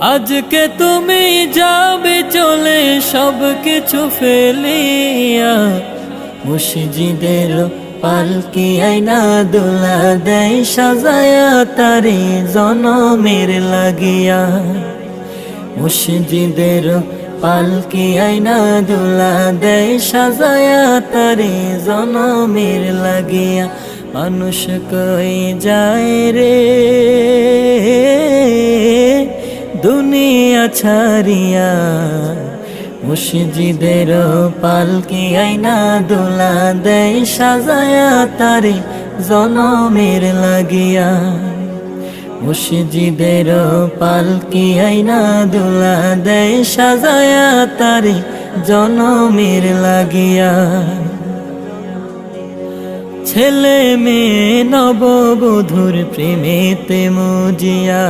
আজকে তুমি যাবে চলে সব কিছু ফেলিয়া, মসজিদের পালকি আইনা দোলা দেয় সাজায়া তারে জনমের লাগিয়া। মসজিদের পালকি আইনা দোলা দেয় সাজায়া তারে জনমের লাগিয়া। মানুষ কই যায় রে দুনিয়া ছাড়িয়া, মসজিদের পালকি আইনা দোলা দেয় সাজায়া তারে জনমের লাগিয়া। মসজিদের পালকি আইনা দোলা দেয় সাজায়া তারে জনমের লাগিয়া। ছেলে মেয়ে নববধূর প্রেমেতে মজিয়া,